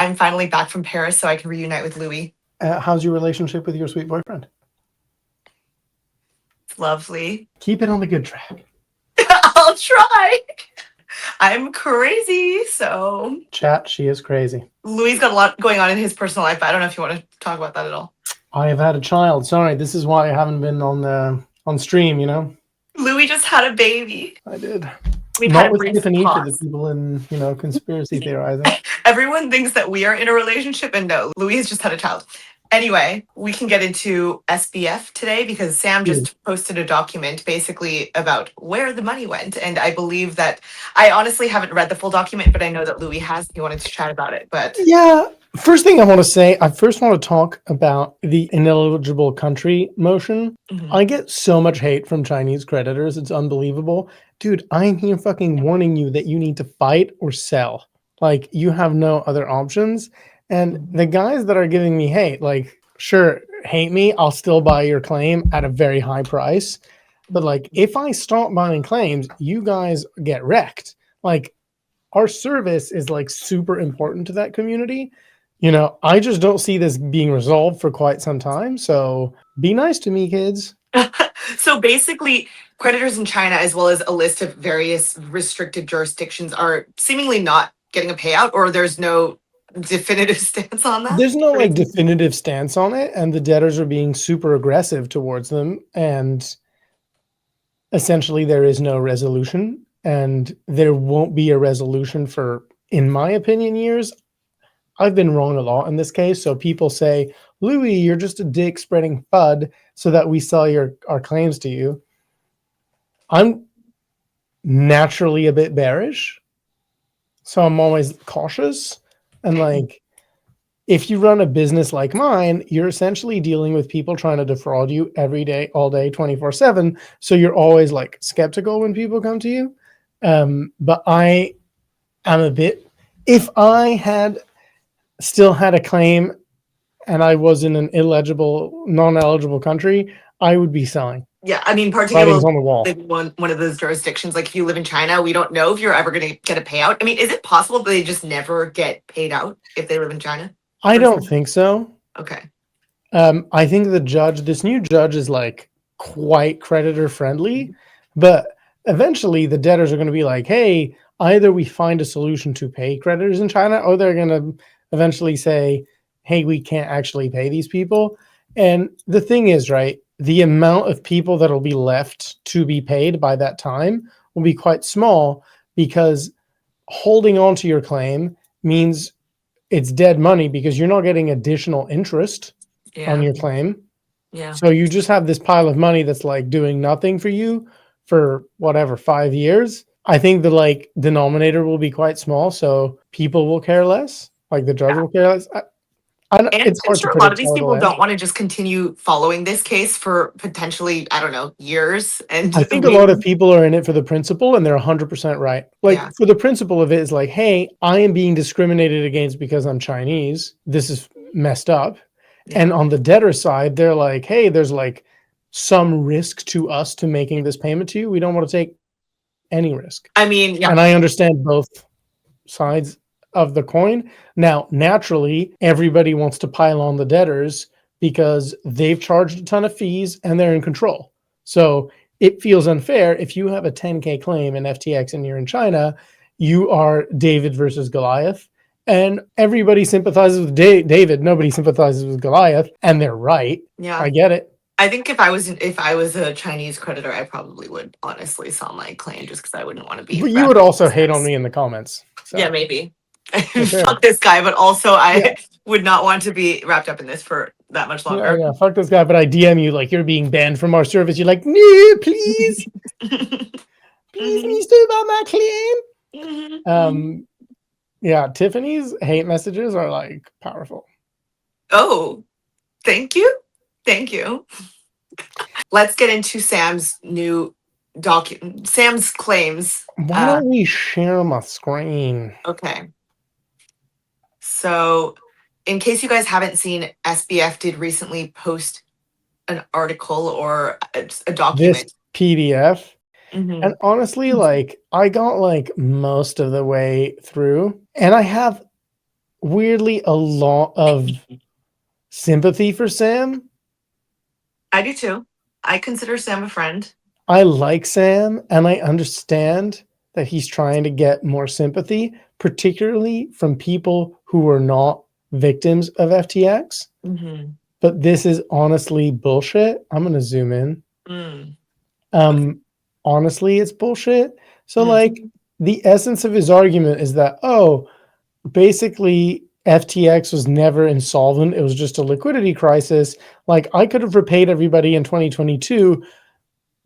I'm finally back from Paris, so I can reunite with Louis. How's your relationship with your sweet boyfriend? It's lovely. Keep it on the good track. I'll try. I'm crazy, so Chat, she is crazy. Louis got a lot going on in his personal life, but I don't know if you want to talk about that at all. I have had a child. Sorry, this is why I haven't been on stream, you know? Louis just had a baby. I did. We've had Not a with brief Tiffany for the pause. people in, conspiracy theorizing. Everyone thinks that we are in a relationship, and no, Louis has just had a child. Anyway, we can get into SBF today because Sam just posted a document basically about where the money went. And I believe that I honestly haven't read the full document, but I know that Louis has. He wanted to chat about it. But Yeah. First thing I want to say, I first want to talk about the ineligible country motion. I get so much hate from Chinese creditors. It's unbelievable. Dude, I'm here fucking warning you that you need to fight or sell. Like, you have no other options. And the guys that are giving me hate, like, sure, hate me. I'll still buy your claim at a very high price. But, like, if I stop buying claims, you guys get wrecked. Like, our service is, like, super important to that community. I just don't see this being resolved for quite some time. So be nice to me, kids. So basically, creditors in China, as well as a list of various restricted jurisdictions, are seemingly not getting a payout, or there's no definitive stance on that. There's no like definitive stance on it, and the debtors are being super aggressive towards them. And essentially, there is no resolution, and there won't be a resolution for, in my opinion, years. I've been wrong a lot in this case. So people say, Louis, you're just a dick spreading FUD so that we sell our claims to you. I'm naturally a bit bearish, so I'm always cautious. And like, if you run a business like mine, you're essentially dealing with people trying to defraud you every day, all day, 24/7. So you're always like skeptical when people come to you. But I am a bit, if I had still had a claim and I was in an non-eligible country, I would be selling. Yeah, I mean, Writing's particularly on the wall. one of those jurisdictions, like if you live in China, we don't know if you're ever going to get a payout. I mean, is it possible that they just never get paid out if they live in China? I don't think so. Okay. I think this new judge is like quite creditor friendly, but eventually the debtors are going to be like, hey, either we find a solution to pay creditors in China, or they're going to eventually say, hey, we can't actually pay these people. And the thing is, right, the amount of people that will be left to be paid by that time will be quite small, because holding on to your claim means it's dead money because you're not getting additional interest on your claim. Yeah. So you just have this pile of money that's like doing nothing for you for whatever, 5 years. I think the like denominator will be quite small, so people will care less. Like the judge will care less. And it's I'm hard to sure a lot of predict these how it'll people end. don't want to just continue following this case for potentially, I don't know, years. And I think a lot of people are in it for the principle, and they're 100% right. Like, Yeah. for the principle of it is like, hey, I am being discriminated against because I'm Chinese. This is messed up. Yeah. And on the debtor side, they're like, hey, there's like some risk to us to making this payment to you. We don't want to take any risk. I mean, yeah. And I understand both sides of the coin. Now, naturally, everybody wants to pile on the debtors because they've charged a ton of fees and they're in control. So it feels unfair if you have a 10K claim in FTX and you're in China, you are David versus Goliath. And everybody sympathizes with David. Nobody sympathizes with Goliath, and they're right. Yeah. I get it. I think if I was a Chinese creditor, I probably would honestly sell my claim just because I wouldn't want to be. But you would also hate on me in the comments. So. Yeah, maybe. Sure. Fuck this guy, but also I would not want to be wrapped up in this for that much longer. Yeah, fuck this guy, but I DM you like you're being banned from our service. You're like, no, please. Please, me still about my claim. Yeah, Tiffany's hate messages are like powerful. Oh, thank you. Thank you. Let's get into Sam's new Sam's claims. Why don't we share my screen? Okay. So, in case you guys haven't seen, SBF did recently post an article or a document. This PDF. And honestly, like, I got like most of the way through, and I have weirdly a lot of sympathy for Sam. I do too. I consider Sam a friend. I like Sam and I understand that he's trying to get more sympathy, particularly from people who are not victims of FTX. Mm-hmm. But this is honestly bullshit. I'm going to zoom in. Mm. Um, honestly, it's bullshit. So, Mm. like, the essence of his argument is that, oh, basically, FTX was never insolvent. It was just a liquidity crisis. Like, I could have repaid everybody in 2022.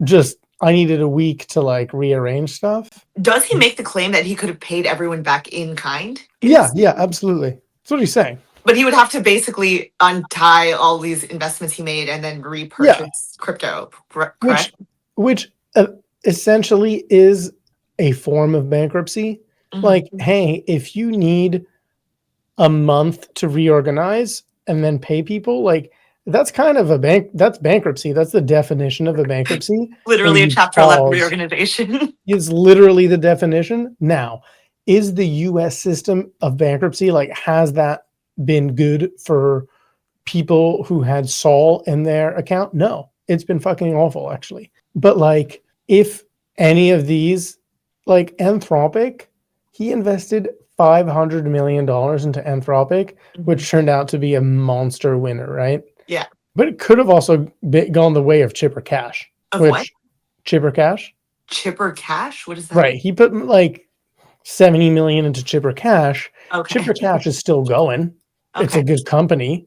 Just, I needed a week to like rearrange stuff. Does he make the claim that he could have paid everyone back in kind? Yeah, yeah, absolutely. That's what he's saying. But he would have to basically untie all these investments he made and then Yeah, repurchase crypto, correct? which essentially is a form of bankruptcy. Like, Mm-hmm. hey, if you need a month to reorganize and then pay people, like that's kind of that's bankruptcy. That's the definition of a bankruptcy. When Literally a you Chapter 11 pause reorganization. is literally the definition. Now, is the US system of bankruptcy like has that been good for people who had Sol in their account? No, it's been fucking awful actually. But like, if any of these, like Anthropic, he invested $500 million into Anthropic, which turned out to be a monster winner, right? Yeah. But it could have also gone the way of Chipper Cash, Of what? which Chipper Cash, Chipper Cash? What is that? right? He put like 70 million into Chipper Cash. Okay. Chipper Cash is still going. It's a Okay. good company.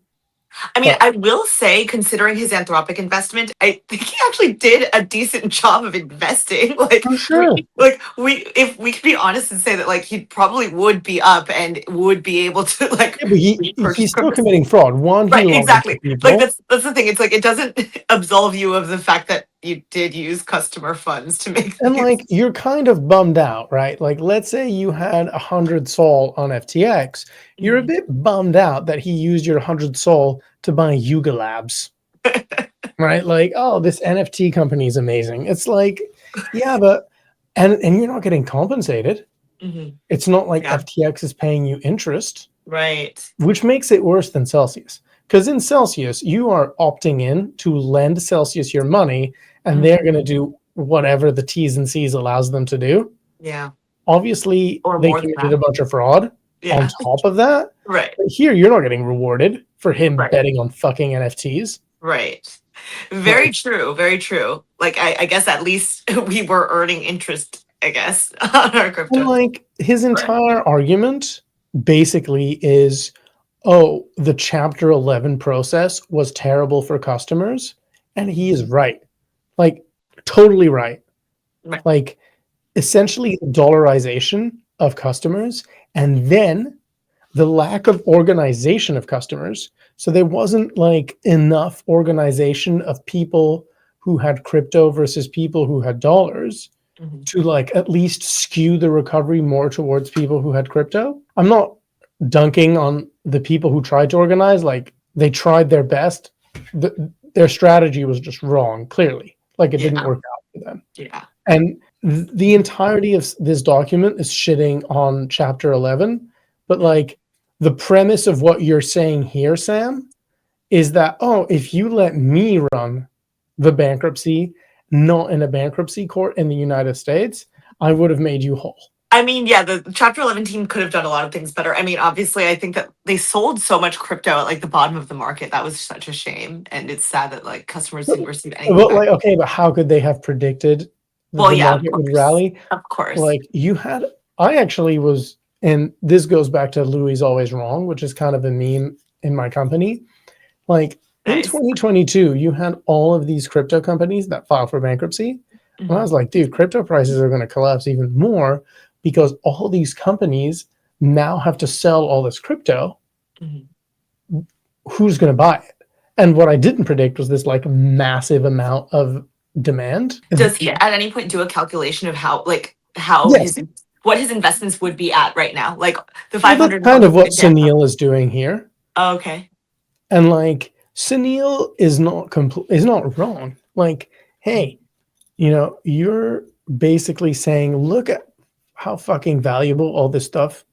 I mean, But I will say, considering his Anthropic investment, I think he actually did a decent job of investing. for sure. If we could be honest and say that, like, he probably would be up and would be able to like Yeah, but repurchase he's still crypto. committing fraud. One, he Right, lied to exactly. Like people, that's the thing. It's like it doesn't absolve you of the fact that you did use customer funds to make and these. like you're kind of bummed out, right? Like, let's say you had 100 Sol on FTX, you're a Mhm. bit bummed out that he used your 100 Sol to buy Yuga Labs, right? Like, oh, this NFT company is amazing. It's like, yeah, but and you're not getting compensated. Mhm. It's not like Yeah. FTX is paying you interest, Right. which makes it worse than Celsius. Because in Celsius, you are opting in to lend Celsius your money, and Mhm. they're going to do whatever the T's and C's allows them to do. Yeah. Obviously, Or they more than committed that. a bunch of fraud on Yeah. top of that. Right. But here, you're not getting rewarded for him Right. betting on fucking NFTs. Right. Very Like, true. Very true. Like I guess at least we were earning interest, I guess, on our and crypto. like his Right. entire argument basically is, oh, the Chapter 11 process was terrible for customers. And he is right. Like, totally right. Right. Like, essentially, the dollarization of customers and then the lack of organization of customers. So there wasn't like enough organization of people who had crypto versus people who had dollars Mhm. to like at least skew the recovery more towards people who had crypto. I'm not dunking on the people who tried to organize, like they tried their best. Their strategy was just wrong, clearly. Like it didn't Yeah. work out for them. Yeah. And the entirety of this document is shitting on Chapter 11. But Mm. like the premise of what you're saying here, Sam, is that, oh, if you let me run the bankruptcy, not in a bankruptcy court in the United States, I would have made you whole. I mean, yeah, the Chapter 11 team could have done a lot of things better. I mean, obviously, I think that they sold so much crypto at like the bottom of the market. That was such a shame. And it's sad that like customers But, didn't receive anything but back. like, okay, but how could they have predicted that Well, the yeah, of market would course. rally? Of course. Like you had, I actually was, and this goes back to Louis always wrong, which is kind of a meme in my company. Like in Nice. 2022, you had all of these crypto companies that filed for bankruptcy. And I Mhm. was like, dude, crypto prices are going to collapse even more because all these companies now have to sell all this crypto. Mhm. Who's going to buy it? And what I didn't predict was this like massive amount of demand. Does he at any point do a calculation of how Yes. his what his investments would be at right now? Like the Well, that's 500 kind of what yeah. Sunil is doing here. Oh, okay. And like Sunil is not wrong. Like, hey, you're basically saying, look at how fucking valuable all this stuff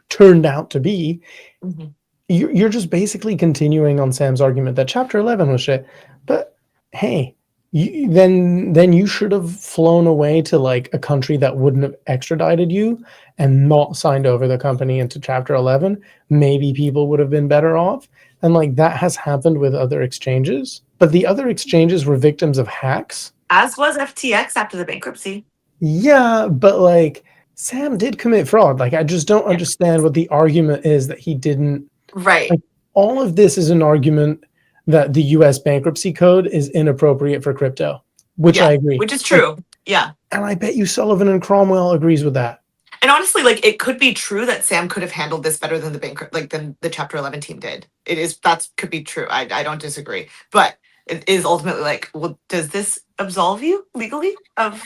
turned out to be, Mhm. you're just basically continuing on Sam's argument that Chapter 11 was shit. But hey, then you should have flown away to like a country that wouldn't have extradited you and not signed over the company into Chapter 11. Maybe people would have been better off. And like that has happened with other exchanges. But the other exchanges were victims of hacks. As was FTX after the bankruptcy. Yeah, but like Sam did commit fraud. Like I just don't Yeah. understand what the argument is that he didn't. Right. Like all of this is an argument that the US bankruptcy code is inappropriate for crypto, which Yeah. I agree. Which is Like, true. Yeah. and I bet you Sullivan and Cromwell agrees with that. And honestly, like it could be true that Sam could have handled this better than than the Chapter 11 team did. It is that could be true. I don't disagree, but it is ultimately like, well, does this absolve you legally of?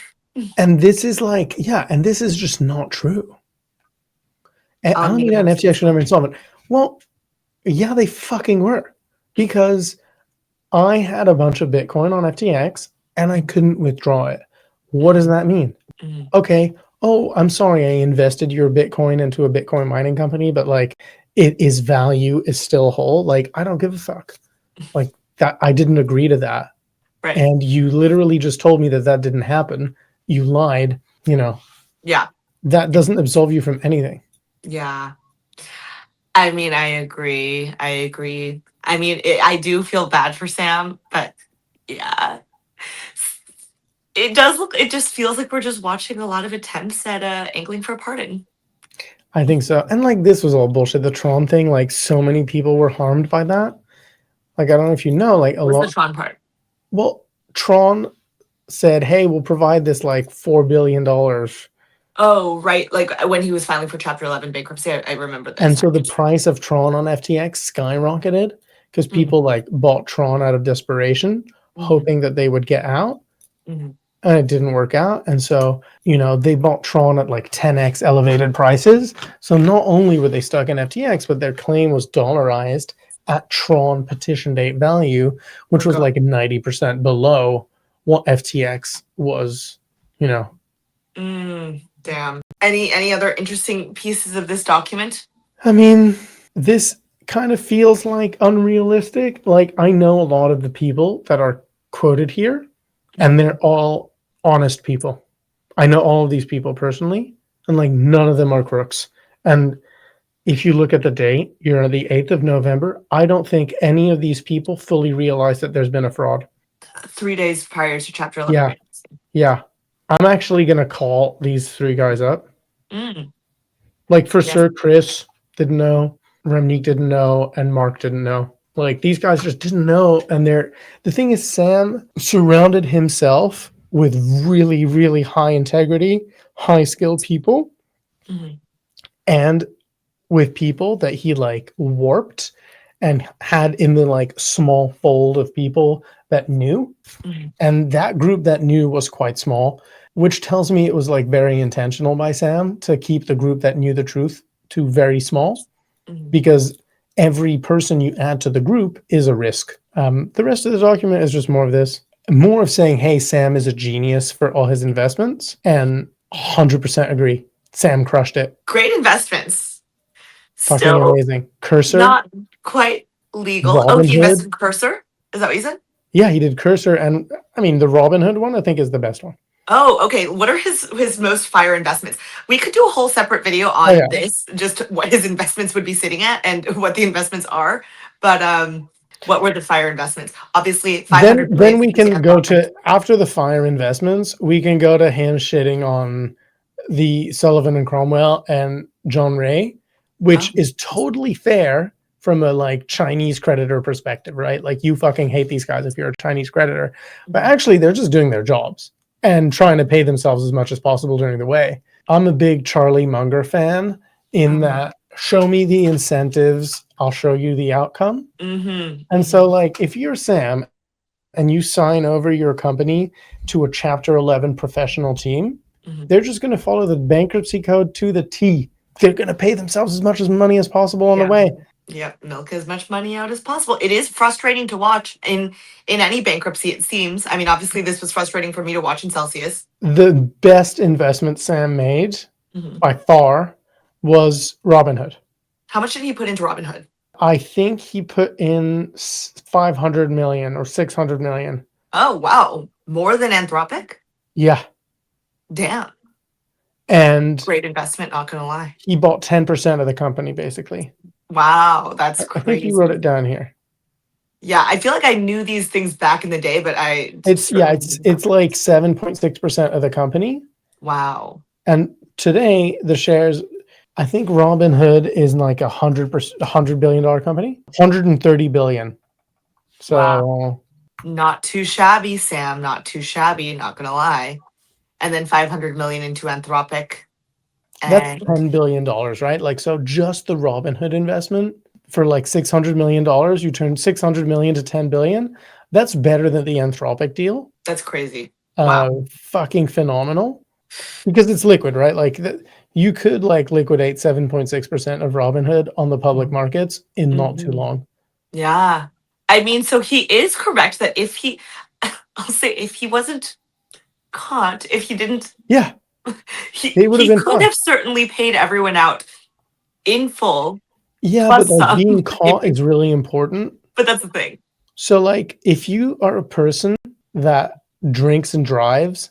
And this is like, yeah, and this is just not true. Alameda and FTX were never insolvent. Well, yeah, they fucking were. Because I had a bunch of Bitcoin on FTX and I couldn't withdraw it. What does that mean? Mhm. Okay, oh, I'm sorry, I invested your Bitcoin into a Bitcoin mining company, but like its value is still whole. Like, I don't give a fuck. Like that, I didn't agree to that. Right. And you literally just told me that that didn't happen. You lied, you know. Yeah. That doesn't absolve you from anything. Yeah. I mean, I agree. I agree. I mean, I do feel bad for Sam, but yeah, it does look. It just feels like we're just watching a lot of attempts at angling for a pardon. I think so. And like this was all bullshit. The Tron thing, like so many people were harmed by that. Like I don't know if you know, like a What's the lot. Tron part? Well, Tron said, "Hey, we'll provide this like $4 billion." Oh, right. Like when he was filing for Chapter 11 bankruptcy, I remember this. And so the price of Tron on FTX skyrocketed because people like bought Tron out of desperation, hoping that they would get out. Mhm. And it didn't work out. And so, you know, they bought Tron at like 10x elevated prices. So not only were they stuck in FTX, but their claim was dollarized at Tron petition date value, which was like 90% below what FTX was, you know. Damn. Any other interesting pieces of this document? I mean, this kind of feels like unrealistic. Like I know a lot of the people that are quoted here, and they're all honest people. I know all of these people personally, and like none of them are crooks. And if you look at the date, you're on the 8th of November. I don't think any of these people fully realize that there's been a fraud. 3 days prior to Chapter 11 Yeah. bankruptcy. Yeah. I'm actually going to call these three guys up. Mm. Like for Yes. sure, Chris didn't know, Remnick didn't know, and Mark didn't know. Like these guys just didn't know. And the thing is, Sam surrounded himself with really, really high integrity, high skilled people, and with people that he like warped and had in the like small fold of people that knew. And that group that knew was quite small, which tells me it was like very intentional by Sam to keep the group that knew the truth to very small, because every person you add to the group is a risk. The rest of the document is just more of this, more of saying, hey, Sam is a genius for all his investments, and 100% agree. Sam crushed it. Great investments. Fucking Still amazing. Cursor. not quite legal. Oh, he invested in Cursor? Is that what you said? Yeah, he did Cursor, and I mean the Robinhood one I think is the best one. Oh, okay. What are his most fire investments? We could do a whole separate video on this, just what his investments would be sitting at and what the investments are. But what were the fire investments? Obviously, 500. Then we can go to, after the fire investments, we can go to him shitting on the Sullivan and Cromwell and John Ray, which is totally fair from a like Chinese creditor perspective, right? Like you fucking hate these guys if you're a Chinese creditor, but actually they're just doing their jobs and trying to pay themselves as much as possible during the way. I'm a big Charlie Munger fan in that show me the incentives, I'll show you the outcome. And so like if you're Sam and you sign over your company to a Chapter 11 professional team, they're just going to follow the bankruptcy code to the T. They're going to pay themselves as much money as possible on the way. Yep, milk as much money out as possible. It is frustrating to watch in any bankruptcy, it seems. I mean, obviously this was frustrating for me to watch in Celsius. The best investment Sam made by far was Robinhood. How much did he put into Robinhood? I think he put in 500 million or 600 million. Oh, wow. More than Anthropic? Yeah. Damn. And Great investment, not gonna lie. he bought 10% of the company, basically. Wow, that's I think you wrote it crazy. down here. Yeah, I feel like I knew these things back in the day, but I It's certainly didn't it's remember. like 7.6% of the company. Wow. And today the shares, I think Robinhood is like $100 billion company. 130 billion. Wow. So Not too shabby, Sam. Not too shabby, not gonna lie. And then 500 million into Anthropic. that's And $10 billion, right? Like, so just the Robinhood investment for like $600 million, you turn 600 million to 10 billion. That's better than the Anthropic deal. that's crazy. Wow. Fucking phenomenal, because it's liquid, right? Like you could like liquidate 7.6% of Robinhood on the public markets in not too Mhm. long. Yeah. I mean, so he is correct that if he, I'll say, if he wasn't caught, if he didn't, Yeah, he they would have he been could fine. have certainly paid everyone out in full Yeah, but plus like some, being caught maybe. is really important. But that's the thing. So like if you are a person that drinks and drives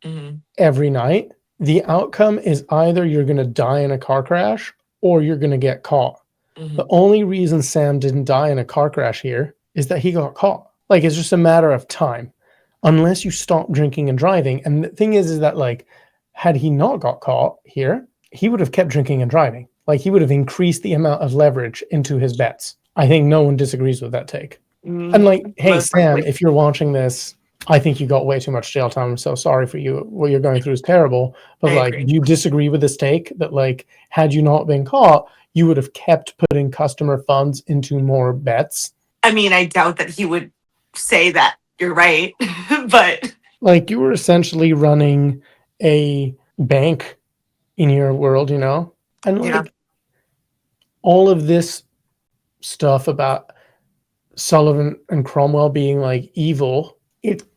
Hmm. every night, the outcome is either you're going to die in a car crash or you're going to get caught. The Hmm. only reason Sam didn't die in a car crash here is that he got caught. Like, it's just a matter of time, unless you stop drinking and driving. And the thing is that like, had he not got caught here, he would have kept drinking and driving. Like, he would have increased the amount of leverage into his bets. I think no one disagrees with that take. And like, hey, Most Sam, likely. if you're watching this, I think you got way too much jail time. I'm so sorry for you. What you're going through is terrible. I But like, agree. do you disagree with this take that like, had you not been caught, you would have kept putting customer funds into more bets? I mean, I doubt that he would say that you're right, but Like, you were essentially running a bank in your world, you know? And yeah. like, all of this stuff about Sullivan and Cromwell being like evil,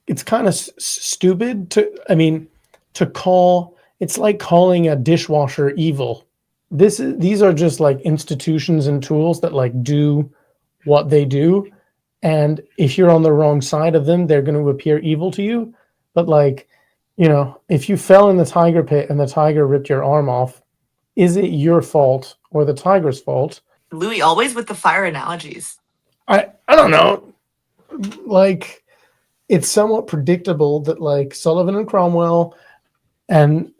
it's kind of stupid to, I mean, to call, it's like calling a dishwasher evil. These are just like institutions and tools that like do what they do, and if you're on the wrong side of them, they're going to appear evil to you. But like, you know, if you fell in the tiger pit and the tiger ripped your arm off, is it your fault or the tiger's fault? Louis always with the fire analogies. I don't know. Like, it's somewhat predictable that like Sullivan and Cromwell and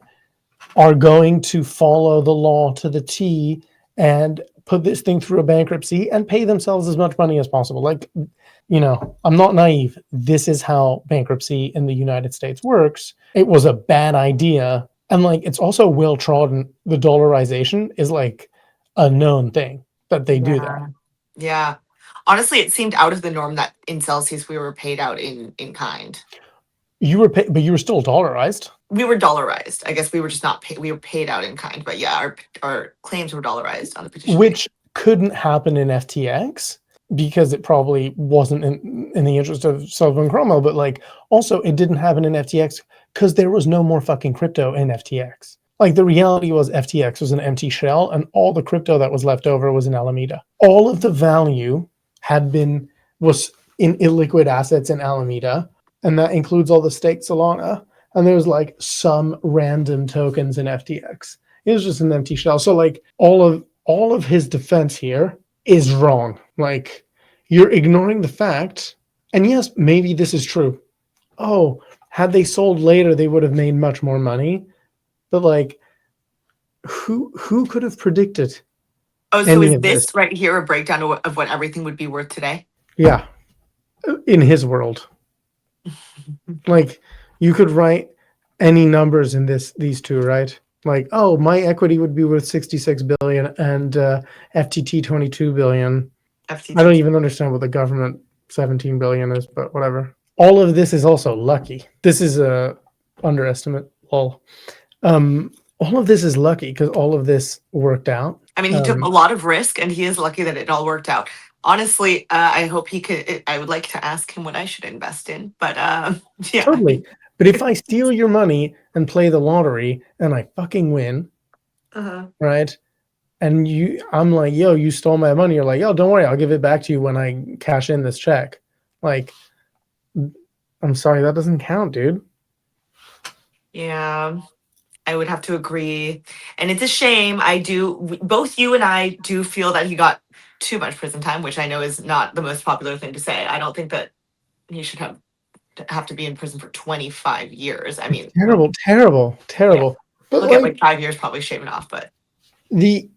are going to follow the law to the T and put this thing through a bankruptcy and pay themselves as much money as possible. Like, you know, I'm not naive. This is how bankruptcy in the United States works. It was a bad idea. And like, it's also well trodden. The dollarization is like a known thing that they do that. Yeah. Yeah. Honestly, it seemed out of the norm that in Celsius we were paid out in kind. You were paid, but you were still dollarized. We were dollarized. I guess we were just not paid. We were paid out in kind, but yeah, our claims were dollarized on the petition date. Which couldn't happen in FTX because it probably wasn't in the interest of Sullivan Cromwell, but like also it didn't happen in FTX because there was no more fucking crypto in FTX. Like, the reality was FTX was an empty shell and all the crypto that was left over was in Alameda. All of the value was in illiquid assets in Alameda, and that includes all the staked Solana. And there's like some random tokens in FTX. It was just an empty shell. So like all of his defense here is wrong. Like, you're ignoring the fact, and yes, maybe this is true. Oh, had they sold later, they would have made much more money. But like, who could have predicted Oh, so any is of this? this right here a breakdown of what everything would be worth today? Yeah, in his world, like, you could write any numbers in these two, right? Like, oh, my equity would be worth 66 billion and FTT 22 billion. I don't FTT. even understand what the government 17 billion is, but whatever. All of this is also lucky. This is a underestimate. All all of this is lucky because all of this worked out. I mean, he took a lot of risk, and he is lucky that it all worked out. Honestly, I hope he could. I would like to ask him what I should invest in, but yeah, I Totally. mean, But if I steal your money and play the lottery and I fucking win, uh right? and I'm like, yo, you stole my money. You're like, yo, don't worry, I'll give it back to you when I cash in this check. Like, I'm sorry, that doesn't count, dude. Yeah, I would have to agree. And it's a shame. Both you and I do feel that he got too much prison time, which I know is not the most popular thing to say. I don't think that he should have to be in prison for 25 years. I mean, Terrible, terrible, yeah, terrible. But he'll get like like 5 years probably shaving off, but the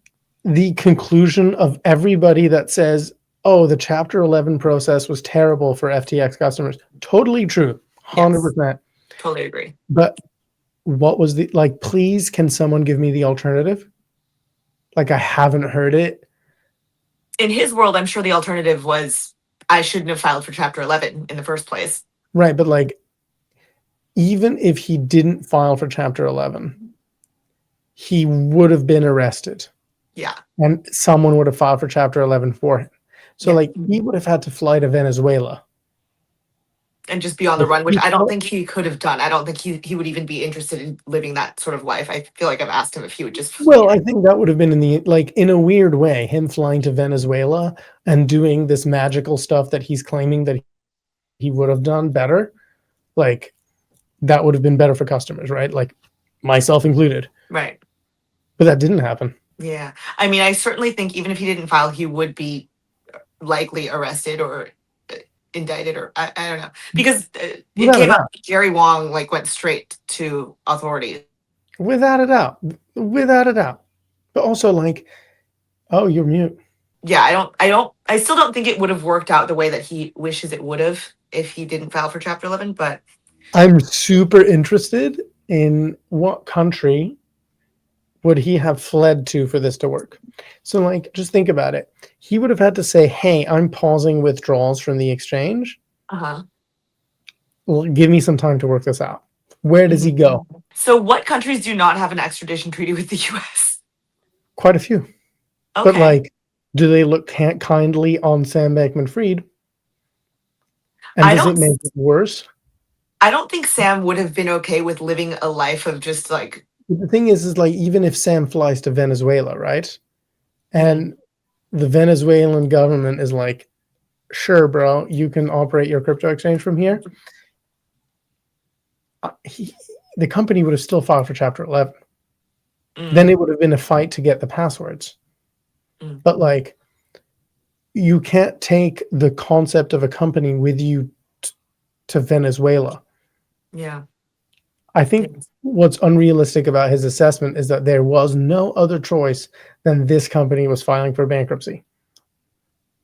the conclusion of everybody that says, "Oh, the Chapter 11 process was terrible for FTX customers," totally true, yes, 100%. totally agree. But what was the like? Please, can someone give me the alternative? Like, I haven't heard it. In his world, I'm sure the alternative was I shouldn't have filed for Chapter 11 in the first place. Right, but like, even if he didn't file for Chapter 11, he would have been arrested, Yeah, and someone would have filed for Chapter 11 for him. So, yeah. like, he would have had to fly to Venezuela. And just be on the If run, which he I don't felt- think he could have done. I don't think he would even be interested in living that sort of life. I feel like I've asked him if he would just flee. Well, I think that would have been in the like in a weird way, him flying to Venezuela and doing this magical stuff that he's claiming that he would have done better. Like, that would have been better for customers, right? Like, myself included. Right. But that didn't happen. Yeah. I mean, I certainly think even if he didn't file, he would be likely arrested or indicted, or I don't know, because it Without a came up doubt. Jerry Wong like went straight to authorities. Without a doubt. Without a doubt. But also, like, oh, you're mute. Yeah, I still don't think it would have worked out the way that he wishes it would have if he didn't file for Chapter 11. But I'm super interested in what country would he have fled to for this to work. So, like, just think about it. He would have had to say, hey, I'm pausing withdrawals from the exchange. uh-huh. Well, give me some time to work this out. Where does he go? So what countries do not have an extradition treaty with the US? Quite a few. But, Okay. like, do they look kindly on Sam Bankman-Fried? And I does don't it make it worse? I don't think Sam would have been okay with living a life of just like The thing is like, even if Sam flies to Venezuela, right? And the Venezuelan government is like, sure, bro, you can operate your crypto exchange from here. The company would have still filed for Chapter 11. Then it would have been a fight to get the passwords. But like, you can't take the concept of a company with you to Venezuela. Yeah. I think what's unrealistic about his assessment is that there was no other choice than this company was filing for bankruptcy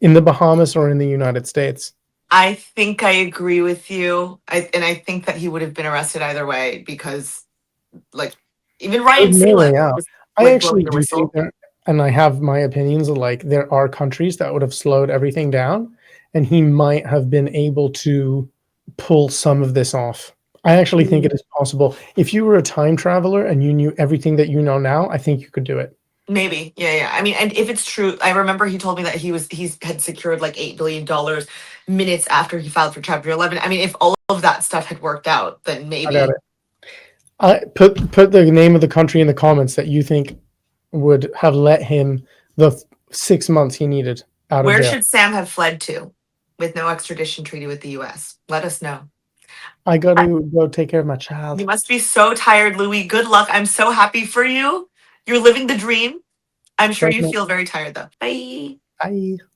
in the Bahamas or in the United States. I think I agree with you. I think that he would have been arrested either way because like even Ryan There's no Phelan way out. was I like blowing actually the do think whistle. there, and I have my opinions of like there are countries that would have slowed everything down, and he might have been able to pull some of this off. I actually think it is possible. If you were a time traveler and you knew everything that you know now, I think you could do it. Maybe. Yeah, yeah. I mean, and if it's true, I remember he told me that he's had secured like $8 billion minutes after he filed for Chapter 11. I mean, if all of that stuff had worked out, then I got maybe. it. I put the name of the country in the comments that you think would have let him the 6 months he needed out of Where jail. should Sam have fled to with no extradition treaty with the US? Let us know. I got to go take care of my You child. must be so tired, Louis. Good luck. I'm so happy for you. You're living the dream. I'm sure Thank you you. feel very tired though. Bye. Bye.